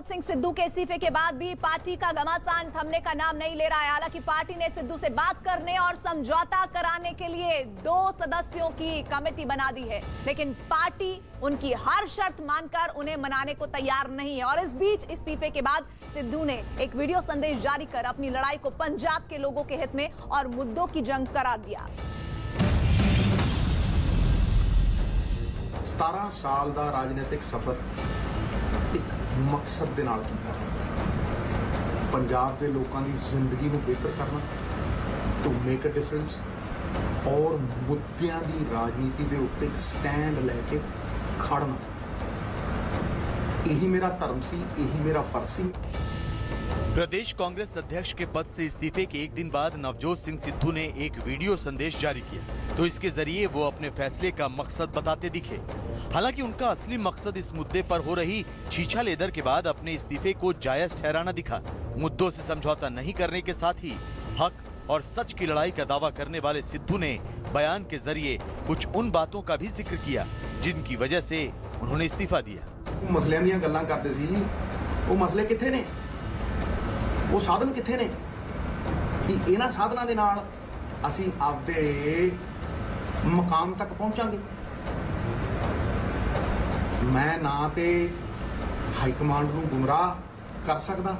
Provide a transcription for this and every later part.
नवजोत सिंह सिद्धू के इस्तीफे के बाद भी पार्टी का घमासान थमने का नाम नहीं ले रहा है। हालांकि पार्टी ने सिद्धू से बात करने और समझौता कराने के लिए 2 सदस्यों की कमेटी बना दी है, लेकिन पार्टी उनकी हर शर्त मानकर उन्हें मनाने को तैयार नहीं है। और इस बीच इस्तीफे के बाद सिद्धू ने एक वीडियो संदेश जारी कर अपनी लड़ाई को पंजाब के लोगों के हित में और मुद्दों की जंग करार दिया। 17 साल का राजनीतिक सफर एक मकसद दे नाल कीता है, पंजाब के लोगों की जिंदगी को बेहतर करना, टू मेक अ डिफरेंस और मुद्दों की राजनीति के उत्ते स्टैंड लैके खड़ना। यही मेरा धर्म सी, यही मेरा फर्ज सी। प्रदेश कांग्रेस अध्यक्ष के पद से इस्तीफे के एक दिन बाद नवजोत सिंह सिद्धू ने एक वीडियो संदेश जारी किया, तो इसके जरिए वो अपने फैसले का मकसद बताते दिखे। हालांकि उनका असली मकसद इस मुद्दे पर हो रही छीछा लेदर के बाद अपने इस्तीफे को जायज ठहराना दिखा। मुद्दों से समझौता नहीं करने के साथ ही हक और सच की लड़ाई का दावा करने वाले सिद्धू ने बयान के जरिए कुछ उन बातों का भी जिक्र किया जिनकी वजह से उन्होंने इस्तीफा दिया। मसलियां दी गल्लां करदे सी, वो मसले किथे ने, वो साधन किथे ने कि इन्हां साधनां दे नाल असीं आपदे मकाम तक पहुंचांगे। मैं ना ते हाई कमांड नूं गुमराह कर सकदा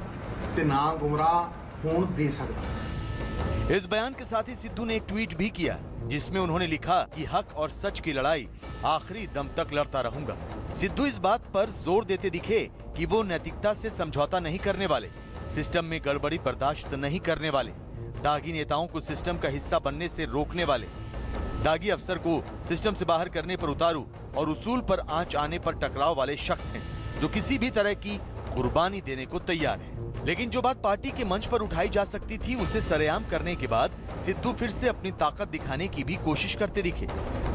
ते ना गुमराह होण दे सकदा। इस बयान के साथ ही सिद्धू ने एक ट्वीट भी किया जिसमें उन्होंने लिखा कि हक और सच की लड़ाई आखिरी दम तक लड़ता रहूंगा। सिद्धू इस बात पर जोर देते दिखे कि वो नैतिकता से समझौता नहीं करने वाले, सिस्टम में गड़बड़ी बर्दाश्त नहीं करने वाले, दागी नेताओं को सिस्टम का हिस्सा बनने से रोकने वाले, दागी अफसर को सिस्टम से बाहर करने पर उतारू और उसूल पर आंच आने पर टकराव वाले शख्स हैं जो किसी भी तरह की कुर्बानी देने को तैयार हैं। लेकिन जो बात पार्टी के मंच पर उठाई जा सकती थी उसे सरेआम करने के बाद सिद्धू फिर से अपनी ताकत दिखाने की भी कोशिश करते दिखे।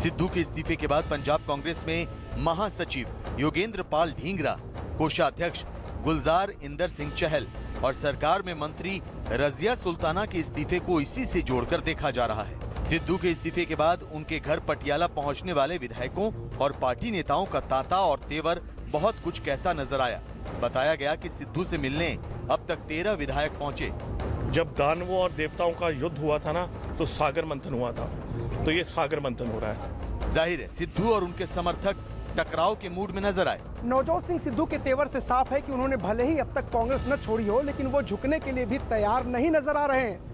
सिद्धू के इस्तीफे के बाद पंजाब कांग्रेस में महासचिव योगेंद्र पाल ढींगरा, कोषाध्यक्ष गुलजार इंदर सिंह चहल और सरकार में मंत्री रजिया सुल्ताना के इस्तीफे को इसी से जोड़कर देखा जा रहा है। सिद्धू के इस्तीफे के बाद उनके घर पटियाला पहुंचने वाले विधायकों और पार्टी नेताओं का तांता और तेवर बहुत कुछ कहता नजर आया। बताया गया कि सिद्धू से मिलने अब तक 13 विधायक पहुंचे। जब दानवों और देवताओं का युद्ध हुआ था ना, तो सागर मंथन हुआ था, तो ये सागर मंथन हो रहा है। जाहिर है सिद्धू और उनके समर्थक टकराव के मूड में नजर आए। नवजोत सिंह सिद्धू के तेवर से साफ है कि उन्होंने भले ही अब तक कांग्रेस न छोड़ी हो, लेकिन वो झुकने के लिए भी तैयार नहीं नजर आ रहे हैं।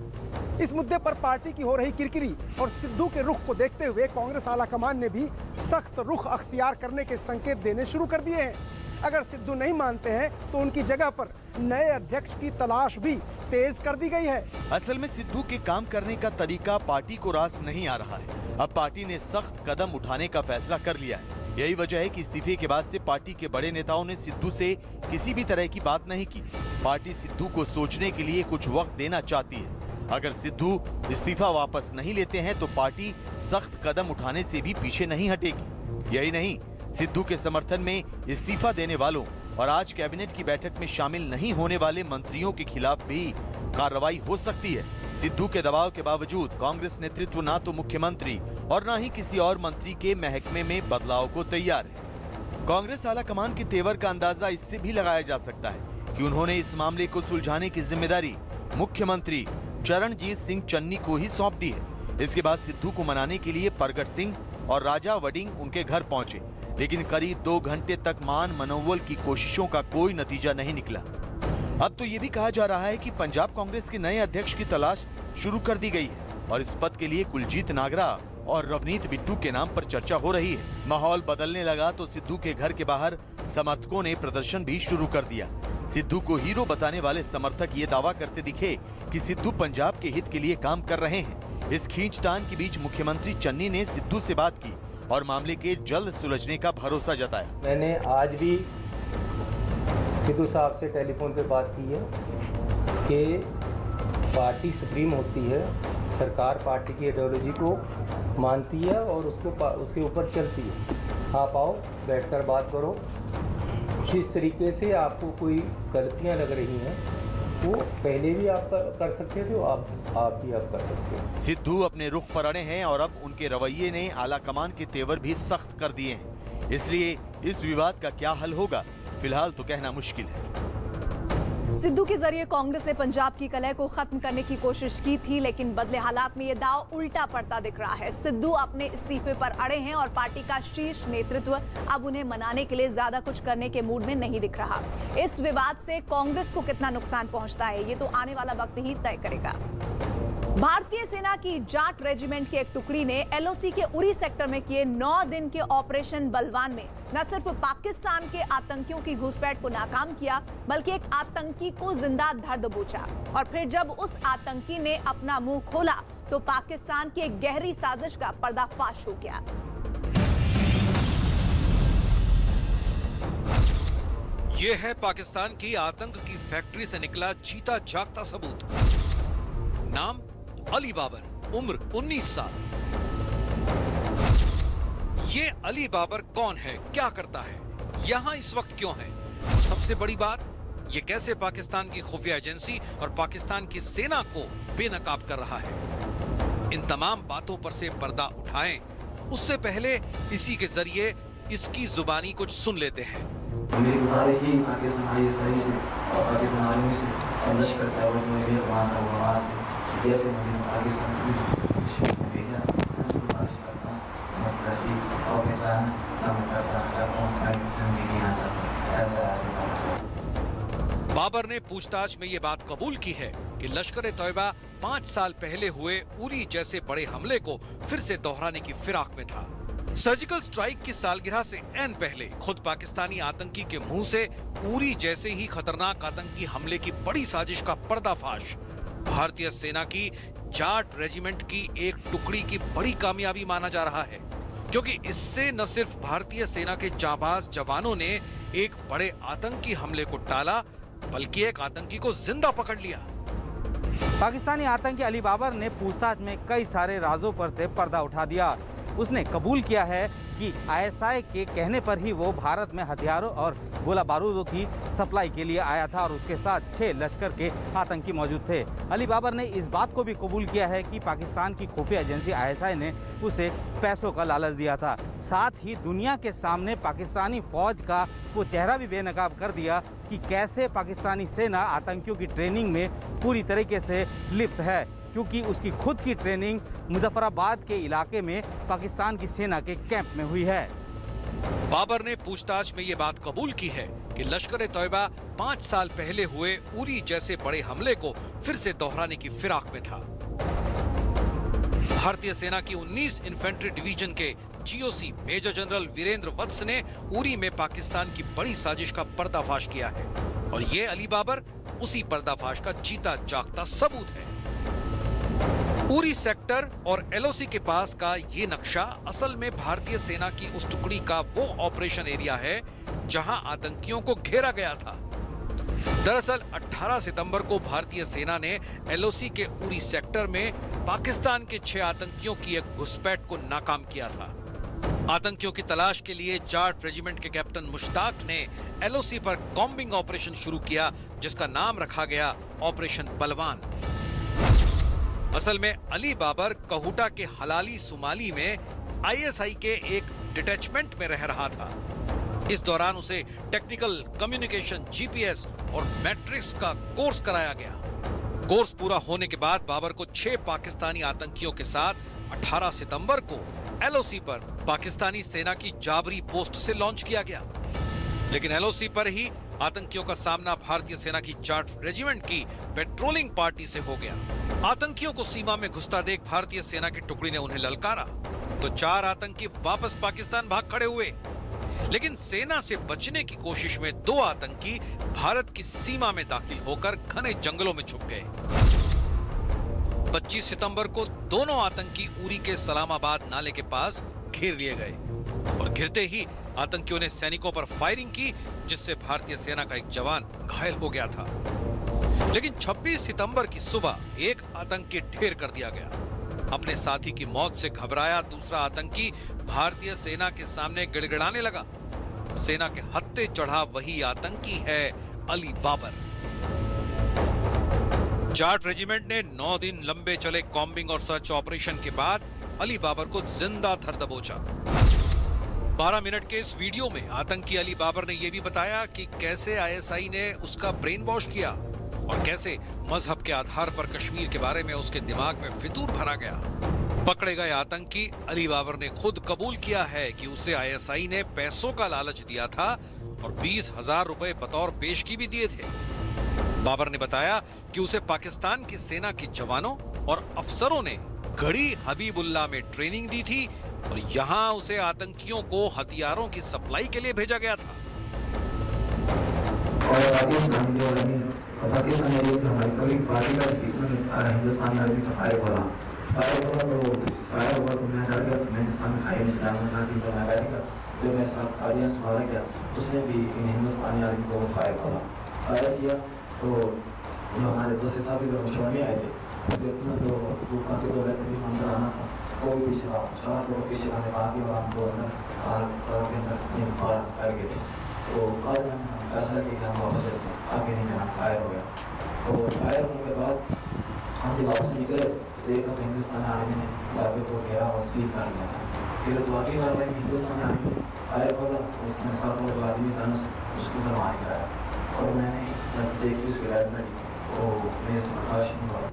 इस मुद्दे पर पार्टी की हो रही किरकिरी और सिद्धू के रुख को देखते हुए कांग्रेस आलाकमान ने भी सख्त रुख अख्तियार करने के संकेत देने शुरू कर दिए हैं। अगर सिद्धू नहीं मानते हैं तो उनकी जगह पर नए अध्यक्ष की तलाश भी तेज कर दी गई है। असल में सिद्धू के काम करने का तरीका पार्टी को रास नहीं आ रहा है। अब पार्टी ने सख्त कदम उठाने का फैसला कर लिया है। यही वजह है कि इस्तीफे के बाद से पार्टी के बड़े नेताओं ने सिद्धू से किसी भी तरह की बात नहीं की। पार्टी सिद्धू को सोचने के लिए कुछ वक्त देना चाहती है। अगर सिद्धू इस्तीफा वापस नहीं लेते हैं तो पार्टी सख्त कदम उठाने से भी पीछे नहीं हटेगी। यही नहीं, सिद्धू के समर्थन में इस्तीफा देने वालों और आज कैबिनेट की बैठक में शामिल नहीं होने वाले मंत्रियों के खिलाफ भी कार्रवाई हो सकती है। सिद्धू के दबाव के बावजूद कांग्रेस नेतृत्व ना तो मुख्यमंत्री और ना ही किसी और मंत्री के महकमे में बदलाव को तैयार है। कांग्रेस आलाकमान के तेवर का अंदाजा इससे भी लगाया जा सकता है कि उन्होंने इस मामले को सुलझाने की जिम्मेदारी मुख्यमंत्री चरणजीत सिंह चन्नी को ही सौंप दी है। इसके बाद सिद्धू को मनाने के लिए परगट सिंह और राजा वडिंग उनके घर पहुंचे, लेकिन करीब 2 घंटे तक मान मनोवल की कोशिशों का कोई नतीजा नहीं निकला। अब तो ये भी कहा जा रहा है कि पंजाब कांग्रेस के नए अध्यक्ष की तलाश शुरू कर दी गई है और इस पद के लिए कुलजीत नागरा और रवनीत बिट्टू के नाम पर चर्चा हो रही है। माहौल बदलने लगा तो सिद्धू के घर के बाहर समर्थकों ने प्रदर्शन भी शुरू कर दिया। सिद्धू को हीरो बताने वाले समर्थक ये दावा करते दिखे कि सिद्धू पंजाब के हित के लिए काम कर रहे हैं। इस खींचतान के बीच मुख्यमंत्री चन्नी ने सिद्धू से बात की और मामले के जल्द सुलझने का भरोसा जताया। मैंने आज भी सिद्धू साहब से टेलीफोन पे बात की है कि पार्टी सुप्रीम होती है, सरकार पार्टी की आइडियोलॉजी को मानती है और उसके ऊपर चलती है। आप आओ, बैठकर बात करो, जिस तरीके से आपको कोई गलतियां लग रही हैं वो पहले भी आप कर सकते थे, आप भी कर सकते हैं। सिद्धू अपने रुख पर अड़े हैं और अब उनके रवैये ने आलाकमान के तेवर भी सख्त कर दिए हैं। इसलिए इस विवाद का क्या हल होगा, फिलहाल तो कहना मुश्किल है। सिद्धू के जरिए कांग्रेस ने पंजाब की कलह को खत्म करने की कोशिश की थी, लेकिन बदले हालात में यह दांव उल्टा पड़ता दिख रहा है। सिद्धू अपने इस्तीफे पर अड़े हैं और पार्टी का शीर्ष नेतृत्व अब उन्हें मनाने के लिए ज्यादा कुछ करने के मूड में नहीं दिख रहा। इस विवाद से कांग्रेस को कितना नुकसान पहुंचता है, ये तो आने वाला वक्त ही तय करेगा। भारतीय सेना की जाट रेजिमेंट की एक टुकड़ी ने एलओसी के उरी सेक्टर में किए 9 दिन के ऑपरेशन बलवान में न सिर्फ पाकिस्तान के आतंकियों की घुसपैठ को नाकाम किया, बल्कि एक आतंकी को जिंदा धर दबोचा। और फिर जब उस आतंकी ने अपना मुंह खोला तो पाकिस्तान की एक गहरी साजिश का पर्दाफाश हो गया। यह है पाकिस्तान की आतंक की फैक्ट्री से निकला जीता जागता सबूत। नाम अली बाबर, उम्र 19 साल। ये अली बाबर कौन है, क्या करता है, यहां इस वक्त क्यों है, सबसे बड़ी बात ये कैसे पाकिस्तान की खुफिया एजेंसी और पाकिस्तान की सेना को बेनकाब कर रहा है। इन तमाम बातों पर से पर्दा उठाएं, उससे पहले इसी के जरिए इसकी जुबानी कुछ सुन लेते हैं। मेरी गुजारिश ही पाकिस्तानी सही से और पाकिस्तानी से तलाश करता है और मेरे वहाँ का वहाँ से जैसे मैंने पाकिस्तान को भेजा ऐसे गुजारिश करता हूँ मैं कैसी पाकिस्तान काम करता चाहता हूँ पाकिस्तान में नहीं आता ऐसा। बाबर ने पूछताछ में ये बात कबूल की है कि लश्कर तैयबा 5 साल पहले हुए उरी जैसे बड़े हमले को फिर से दोहराने की फिराक में था। सर्जिकल स्ट्राइक की सालगिरह से ऐन पहले खुद पाकिस्तानी आतंकी के मुंह से उरी जैसे ही खतरनाक आतंकी हमले की बड़ी साजिश का पर्दाफाश भारतीय सेना की जाट रेजिमेंट की एक टुकड़ी की बड़ी कामयाबी माना जा रहा है, क्योंकि इससे न सिर्फ भारतीय सेना के जाबाज जवानों ने एक बड़े आतंकी हमले को टाला, बल्कि एक आतंकी को जिंदा पकड़ लिया। पाकिस्तानी आतंकी अली बाबर ने पूछताछ में कई सारे राजों पर से पर्दा उठा दिया। उसने कबूल किया है कि आईएसआई के कहने पर ही वो भारत में हथियारों और गोला बारूदों की सप्लाई के लिए आया था और उसके साथ 6 लश्कर के आतंकी मौजूद थे। अली बाबर ने इस बात को भी कबूल किया है कि पाकिस्तान की खुफिया एजेंसी आईएसआई ने उसे पैसों का लालच दिया था। साथ ही दुनिया के सामने पाकिस्तानी फौज का वो चेहरा भी बेनकाब कर दिया कि कैसे पाकिस्तानी सेना आतंकियों की ट्रेनिंग में पूरी तरीके से लिप्त है, क्योंकि उसकी खुद की ट्रेनिंग मुजफ्फराबाद के इलाके में पाकिस्तान की सेना के कैंप में हुई है। बाबर ने पूछताछ में ये बात कबूल की है कि लश्कर तैयबा 5 साल पहले हुए उरी जैसे बड़े हमले को फिर से दोहराने की फिराक में था। भारतीय सेना की 19 इन्फेंट्री डिवीजन के जीओसी मेजर जनरल वीरेंद्र वत्स ने उरी में पाकिस्तान की बड़ी साजिश का पर्दाफाश किया है और ये अली बाबर उसी पर्दाफाश का जीता जागता सबूत है। उरी सेक्टर और एलओसी के पास का ये नक्शा असल में भारतीय सेना की उस टुकड़ी का वो ऑपरेशन एरिया है जहां आतंकियों को घेरा गया था। दरअसल 18 सितंबर को भारतीय सेना ने एलओसी के उरी सेक्टर में पाकिस्तान के 6 आतंकियों की एक घुसपैठ को नाकाम किया था। आतंकियों की तलाश के लिए जाट रेजिमेंट के कैप्टन मुश्ताक ने एलओसी पर कॉम्बिंग ऑपरेशन शुरू किया, जिसका नाम रखा गया ऑपरेशन बलवान। असल में अली बाबर कहूटा के हलाली सुमाली में आईएसआई के एक डिटैचमेंट में रह रहा था। इस दौरान उसे टेक्निकल कम्युनिकेशन, जीपीएस और मैट्रिक्स का कोर्स कराया गया। कोर्स पूरा होने के बाद बाबर को 6 पाकिस्तानी आतंकियों के साथ 18 सितंबर को एलओसी पर पाकिस्तानी सेना की जाबरी पोस्ट से लॉन्च किया गया। लेकिन एलओसी पर ही आतंकियों का सामना भारतीय सेना की जाट रेजिमेंट की पेट्रोलिंग पार्टी से हो गया। आतंकियों को सीमा में घुसता देख भारतीय सेना की टुकड़ी ने उन्हें ललकारा तो 4 आतंकी वापस पाकिस्तान भाग खड़े हुए। लेकिन सेना से बचने की कोशिश में 2 आतंकी भारत की सीमा में दाखिल होकर घने जंगलों में छुप गए। 25 सितंबर को दोनों आतंकी उरी के सलामाबाद नाले के पास घेर लिए गए और घिरते ही आतंकियों ने सैनिकों पर फायरिंग की, जिससे भारतीय सेना का एक जवान घायल हो गया था। लेकिन 26 सितंबर की सुबह एक आतंकी ढेर कर दिया गया। अपने साथी की मौत से घबराया दूसरा आतंकी भारतीय सेना के सामने गिड़गिड़ाने लगा। सेना के हत्थे चढ़ा वही आतंकी है अली बाबर। जाट रेजिमेंट ने 9 दिन लंबे चले कॉम्बिंग और सर्च ऑपरेशन के बाद अली बाबर को जिंदा धर दबोचा। 12 मिनट के इस वीडियो में आतंकी अली बाबर ने यह भी बताया कि कैसे आईएसआई ने उसका ब्रेन वॉश किया और कैसे मजहब के आधार पर कश्मीर के बारे में उसके दिमाग में फितूर भरा गया। पकड़े गए आतंकी अली बाबर ने खुद कबूल किया है कि उसे आईएसआई ने पैसों का लालच दिया था और 20,000 रुपए बतौर पेशगी भी दिए थे। बाबर ने बताया कि उसे पाकिस्तान की सेना के जवानों और अफसरों ने गढ़ी हबीबुल्लाह में ट्रेनिंग दी थी और यहां उसे आतंकियों को हथियारों की सप्लाई के लिए भेजा गया था। और पाकिस्तान में हमारी कभी पार्टी का हिंदुस्तान में अभी तो फायर हुआ तो मैं डर गया। मैं हिंदुस्तान में खाई नहीं डालना कि तो मैं बैठेगा जो मेरे साथ आर्यन संभाला गया उसने भी इन हिंदुस्तानी आदमी को फायर किया। तो जो हमारे दूसरे साथी जो छोड़ में आए थे तो दुकान के दो रहते थे अंदर आना था कोई पीछे चार लोग पीछे आने बाकी और हम दो अंदर के अंदर फायर गए थे। तो आज हम फैसला किया कि हम वापस चलते हैं, आगे नहीं जाना। फायर हो गया। तो फायर होने के बाद हम जब वापस निकले देखा तो हिंदुस्तानी आर्मी ने बाबे को घेरा और सील कर लिया था। फिर तो आगे बार में हिंदुस्तानी आर्मी फायर बोला उसमें साथ वो आदमी तंस उसको तो मार गिराया और मैंने देखी उसकी डेड बॉडी तो मेरे से बर्दाश्त नहीं हुआ।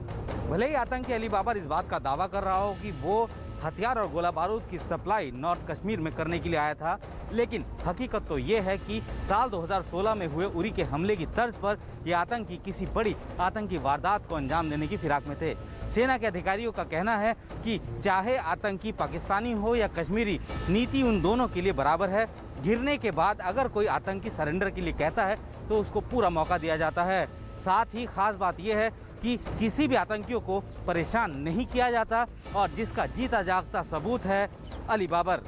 भले ही आतंकी अली बाबर इस बात का दावा कर रहा हो कि वो हथियार और गोला बारूद की सप्लाई नॉर्थ कश्मीर में करने के लिए आया था, लेकिन हकीकत तो ये है कि साल 2016 में हुए उरी के हमले की तर्ज पर ये आतंकी किसी बड़ी आतंकी वारदात को अंजाम देने की फिराक में थे। सेना के अधिकारियों का कहना है कि चाहे आतंकी पाकिस्तानी हो या कश्मीरी, नीति उन दोनों के लिए बराबर है। गिरने के बाद अगर कोई आतंकी सरेंडर के लिए कहता है तो उसको पूरा मौका दिया जाता है। साथ ही खास बात यह है कि किसी भी आतंकियों को परेशान नहीं किया जाता और जिसका जीता जागता सबूत है अली बाबर।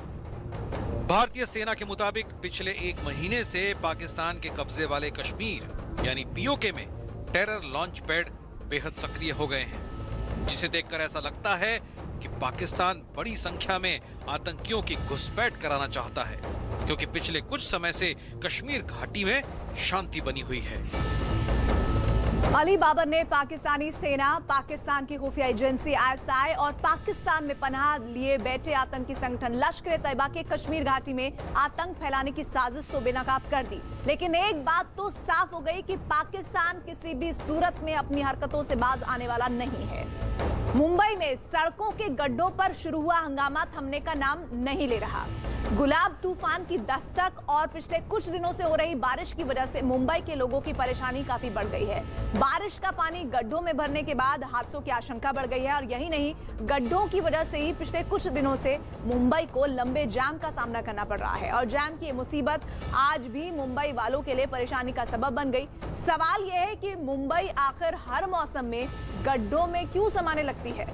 भारतीय सेना के मुताबिक पिछले 1 महीने से पाकिस्तान के कब्जे वाले कश्मीर यानी पीओके में टेरर लॉन्च पैड बेहद सक्रिय हो गए हैं, जिसे देखकर ऐसा लगता है कि पाकिस्तान बड़ी संख्या में आतंकियों की घुसपैठ कराना चाहता है, क्योंकि पिछले कुछ समय से कश्मीर घाटी में शांति बनी हुई है। अली बाबर ने पाकिस्तानी सेना, पाकिस्तान की खुफिया एजेंसी आईएसआई और पाकिस्तान में पनाह लिए बैठे आतंकी संगठन लश्कर-ए-तैयबा के कश्मीर घाटी में आतंक फैलाने की साजिश तो बेनकाब कर दी, लेकिन एक बात तो साफ हो गई कि पाकिस्तान किसी भी सूरत में अपनी हरकतों से बाज आने वाला नहीं है। मुंबई में सड़कों के गड्ढों पर शुरू हुआ हंगामा थमने का नाम नहीं ले रहा। गुलाब तूफान की दस्तक और पिछले कुछ दिनों से हो रही बारिश की वजह से मुंबई के लोगों की परेशानी काफी बढ़ गई है। बारिश का पानी गड्ढों में भरने के बाद हादसों की आशंका बढ़ गई है और यही नहीं, गड्ढों की वजह से ही पिछले कुछ दिनों से मुंबई को लंबे जाम का सामना करना पड़ रहा है और जाम की मुसीबत आज भी मुंबई वालों के लिए परेशानी का सबब बन गई। सवाल यह है कि मुंबई आखिर हर मौसम में गड्ढों में क्यों समाने लगती है?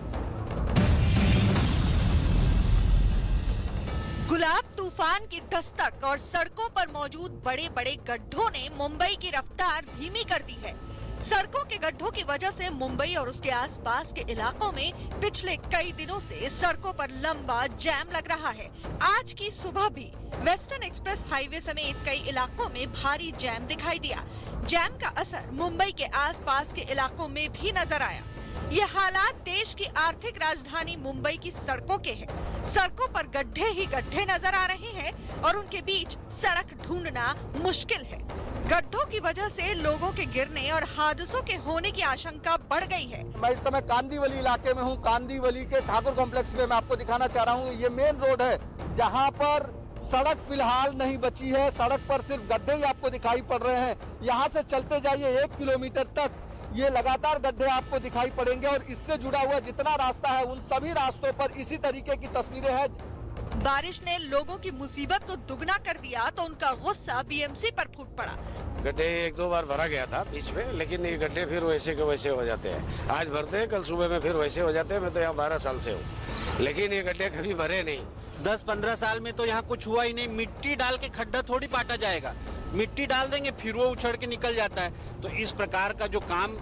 गुलाब तूफान की दस्तक और सड़कों पर मौजूद बड़े बड़े गड्ढों ने मुंबई की रफ्तार धीमी कर दी है। सड़कों के गड्ढों की वजह से मुंबई और उसके आसपास के इलाकों में पिछले कई दिनों से सड़कों पर लंबा जैम लग रहा है। आज की सुबह भी वेस्टर्न एक्सप्रेस हाईवे समेत कई इलाकों में भारी जैम दिखाई दिया। जैम का असर मुंबई के आसपास के इलाकों में भी नजर आया। ये हालात देश की आर्थिक राजधानी मुंबई की सड़कों के हैं। सड़कों पर गड्ढे ही गड्ढे नजर आ रहे हैं और उनके बीच सड़क ढूंढना मुश्किल है। गड्ढों की वजह से लोगों के गिरने और हादसों के होने की आशंका बढ़ गई है। मैं इस समय कांदीवली इलाके में हूँ। कांदीवली के ठाकुर कॉम्प्लेक्स में मैं आपको दिखाना चाह रहा हूँ। ये मेन रोड है जहाँ पर सड़क फिलहाल नहीं बची है। सड़क पर सिर्फ गड्ढे ही आपको दिखाई पड़ रहे हैं। यहाँ से चलते जाइए 1 किलोमीटर तक ये लगातार गड्ढे आपको दिखाई पड़ेंगे और इससे जुड़ा हुआ जितना रास्ता है उन सभी रास्तों पर इसी तरीके की तस्वीरें हैं। बारिश ने लोगों की मुसीबत को दुगना कर दिया तो उनका गुस्सा बीएमसी पर फूट पड़ा। गड्ढे 1-2 बार भरा गया था बीच में, लेकिन ये गड्ढे फिर वैसे के वैसे हो जाते हैं। आज भरते हैं, कल सुबह में फिर वैसे हो जाते हैं। मैं तो यहाँ 12 साल से हूँ, लेकिन ये गड्ढे कभी भरे नहीं। 10-15 साल में तो यहाँ कुछ हुआ ही नहीं। मिट्टी डाल के खड्डा थोड़ी पाटा जाएगा, मिट्टी डाल देंगे फिर वो उछड़ के निकल जाता है। तो इस प्रकार का जो काम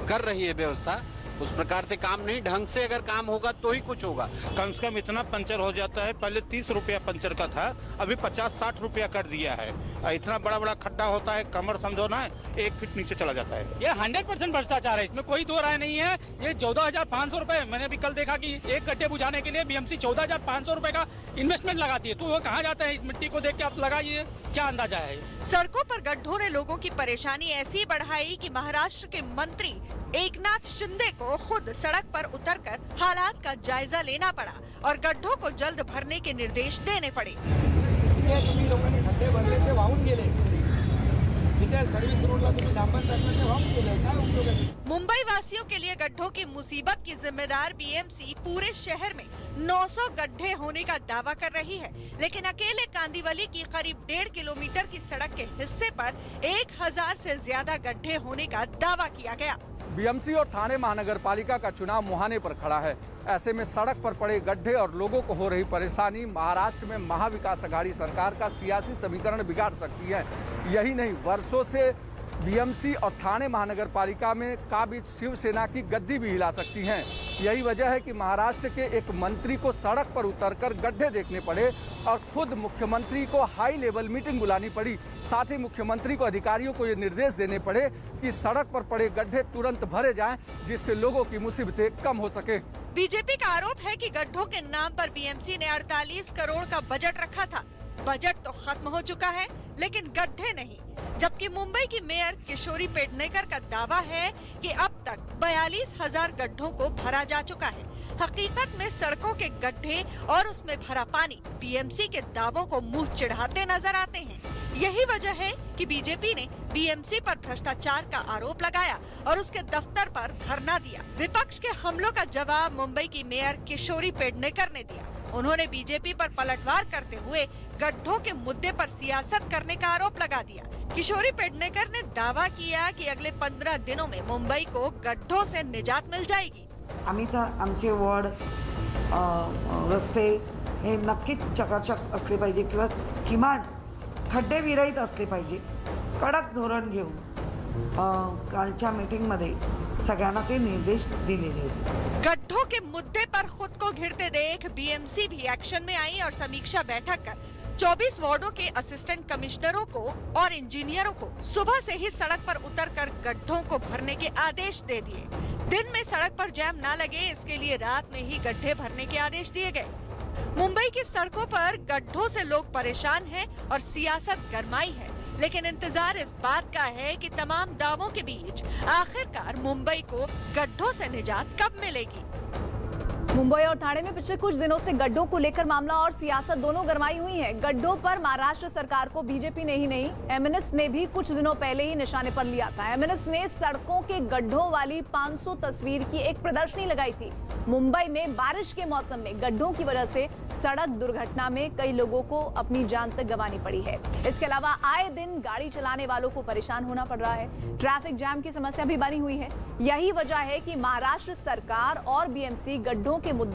कर रही है व्यवस्था, उस प्रकार से काम नहीं, ढंग से अगर काम होगा तो ही कुछ होगा। कम से कम इतना पंचर हो जाता है, पहले 30 रुपया पंचर का था, अभी 50-60 रुपया कर दिया है। इतना बड़ा बड़ा खड्डा होता है, कमर समझो ना 1 फीट नीचे चला जाता है। ये 100% भ्रष्टाचार है, इसमें कोई दो राय नहीं है। ये 14,500 रुपए, मैंने अभी कल देखा कि एक गड्ढे बुझाने के लिए बीएमसी 14,500 रुपए का इन्वेस्टमेंट लगाती है, तो वो कहाँ जाता है? इस मिट्टी को देख के आप लगाइए, क्या अंदाजा है? सड़कों पर गड्ढों ने लोगों की परेशानी ऐसी बढ़ाई कि महाराष्ट्र के मंत्री एकनाथ शिंदे को खुद सड़क पर उतरकर हालात का जायजा लेना पड़ा और गड्ढों को जल्द भरने के निर्देश देने पड़े। तुम्ही लोकांनी खड्डे भरले ते वाहून गेले, जिथे सर्व्हिस रोडला तुम्ही डांबर टाकलं ते वाहून गेले, काय उपयोग आहे? मुंबई वासियों के लिए गड्ढों की मुसीबत की जिम्मेदार बीएमसी पूरे शहर में 900 गड्ढे होने का दावा कर रही है, लेकिन अकेले कांदिवली की करीब 1.5 किलोमीटर की सड़क के हिस्से पर 1000 से ज्यादा गड्ढे होने का दावा किया गया। बीएमसी और थाने महानगर पालिका का चुनाव मुहाने पर खड़ा है। ऐसे में सड़क पर पड़े गड्ढे और लोगों को हो रही परेशानी महाराष्ट्र में महाविकास अघाड़ी सरकार का सियासी समीकरण बिगाड़ सकती है। यही नहीं, वर्षों से बीएमसी और थाने महानगर पालिका में का बीच शिवसेना की गद्दी भी हिला सकती हैं। यही वजह है कि महाराष्ट्र के एक मंत्री को सड़क पर उतरकर गड्ढे देखने पड़े और खुद मुख्यमंत्री को हाई लेवल मीटिंग बुलानी पड़ी। साथ ही मुख्यमंत्री को अधिकारियों को ये निर्देश देने पड़े कि सड़क पर पड़े गड्ढे तुरंत भरे जाएं, जिससे लोगों की मुसीबतें कम हो सके। बीजेपी का आरोप है कि गड्ढों के नाम पर बीएमसी ने 48 करोड़ का बजट रखा था। बजट तो खत्म हो चुका है, लेकिन गड्ढे नहीं। जबकि मुंबई की मेयर किशोरी पेडनेकर का दावा है कि अब तक 42,000 गड्ढों को भरा जा चुका है। हकीकत में सड़कों के गड्ढे और उसमें भरा पानी बीएमसी के दावों को मुंह चिढ़ाते नजर आते हैं। यही वजह है कि बीजेपी ने बीएमसी पर भ्रष्टाचार का आरोप लगाया और उसके दफ्तर पर धरना दिया। विपक्ष के हमलों का जवाब मुंबई की मेयर किशोरी पेडनेकर ने दिया। उन्होंने बीजेपी पर पलटवार करते हुए गड्ढों के मुद्दे पर सियासत करने का आरोप लगा दिया। किशोरी पेडनेकर ने दावा किया कि अगले 15 दिनों में मुंबई को गड्ढों से निजात मिल जाएगी। आम्ही तर आमचे वॉर्ड रस्ते हे नक्कीच चकाचक असले पाहिजे किंवा किमान खड्डे विरहित असले पाहिजे। कडक धोरण घेऊन कालच्या मीटिंगमध्ये सगळ्यांना ते निर्देश दिलेले आहेत। गड्ढों के मुद्दे पर खुद को घिरते देख बीएमसी भी एक्शन में आई और समीक्षा बैठक कर 24 वार्डों के असिस्टेंट कमिश्नरों को और इंजीनियरों को सुबह से ही सड़क पर उतरकर गड्ढों को भरने के आदेश दे दिए। दिन में सड़क पर जैम न लगे, इसके लिए रात में ही गड्ढे भरने के आदेश दिए गए। मुंबई की सड़कों पर गड्ढों से लोग परेशान हैं और सियासत गरमाई है, लेकिन इंतजार इस बात का है कि तमाम दावों के बीच आखिरकार मुंबई को गड्ढों से निजात कब मिलेगी। मुंबई और ठाणे में पिछले कुछ दिनों से गड्ढों को लेकर मामला और सियासत दोनों गरमाई हुई है। गड्ढों पर महाराष्ट्र सरकार को बीजेपी ने ही नहीं, एमएनएस ने भी कुछ दिनों पहले ही निशाने पर लिया था। एमएनएस ने सड़कों के गड्ढों वाली 500 तस्वीर की एक प्रदर्शनी लगाई थी। मुंबई में बारिश के मौसम में गड्ढों की वजह से सड़क दुर्घटना में कई लोगों को अपनी जान तक गंवानी पड़ी है। इसके अलावा आए दिन गाड़ी चलाने वालों को परेशान होना पड़ रहा है। ट्रैफिक जैम की समस्या भी बनी हुई है। यही वजह है कि महाराष्ट्र सरकार और बीएमसी गड्ढों के मुद्दे